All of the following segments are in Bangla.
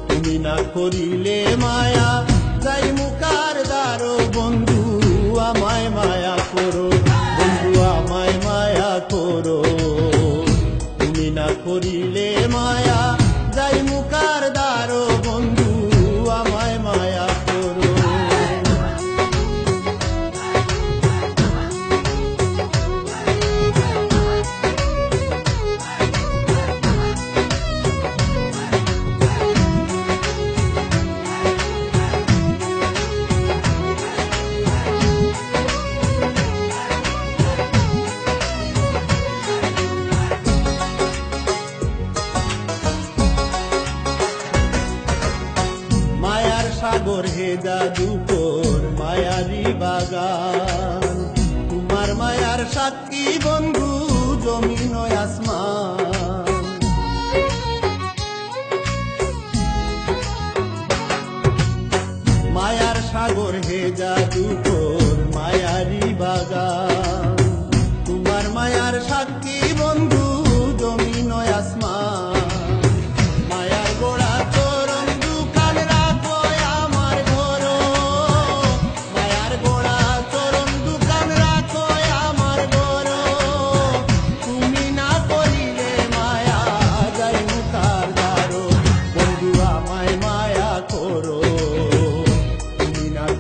তুমি না করিলে মায়া যাই মুকার দ্বারো বন্ধু আমায় মায়া করো, বন্ধু আমায় মায়া করো। তুমি না করিলে মায়া যাই মুকার দ্বারো বন্ধু আমায় মায়া করো। সাগর হে জাদুকর মায়ারি বাগান, তোমার মায়ার সাক্ষী বন্ধু জমিন আসমান। মায়ার সাগর হে জাদুকর মায়ারি বাগান, তোমার মায়ার সাক্ষী বন্ধু জমিন আসমান।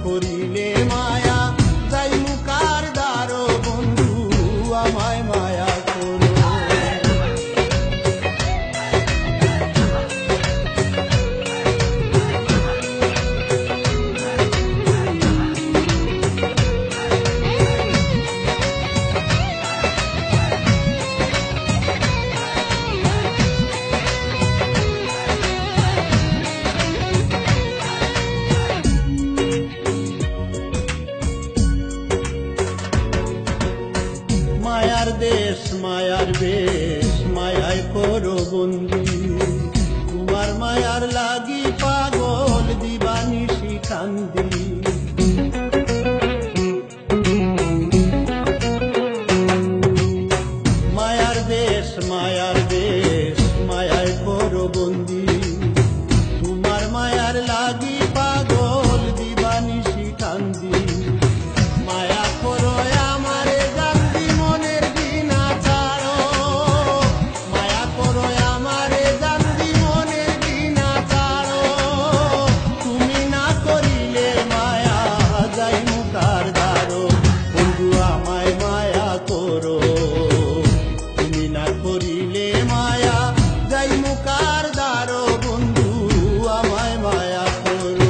করিলে মায়া যাই মুকার দ্বারো বন্ধু আমায় মায়া করো। মায়ার দেশ মায়ার বেশ মায়ায় করো বন্দি, তোমার মায়ার লাগি পাগল দিবানিশি কান্দি। মায়ার দেশ মায়ায় করো বন্দি, তোমার মায়ার লাগি পাগল দিবানিশি কান্দি। মায়া করো আমারে জানদি মনের বিনা ছাড়ো, মায়া করো আমারে জানদি মনের বিনা ছাড়ো। তুমি না করিলে মায়া যাই মুকার দ্বারো বন্ধু আমায় মায়া করো। তুমি না করিলে মায়া যাই মুকার দ্বারো বন্ধু আমায় মায়া করো।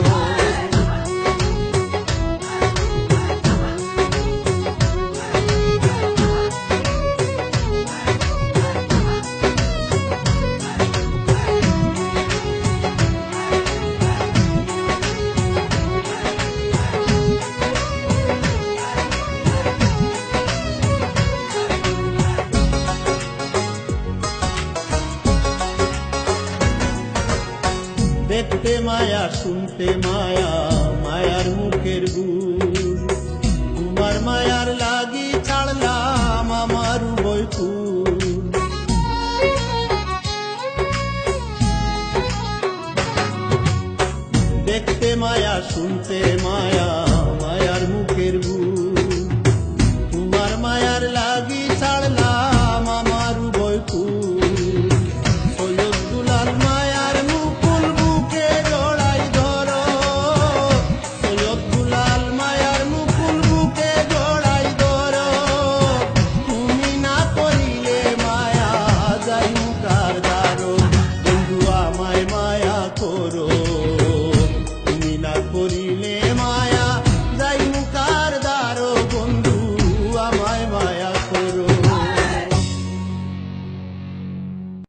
দেখতে মায়া শুনতে মায়া মায়ার মুখের গুণ, তোমার মায়ার লাগি ছাড়লাম আমার বৈকুল। দেখতে মায়া শুনতে মায়া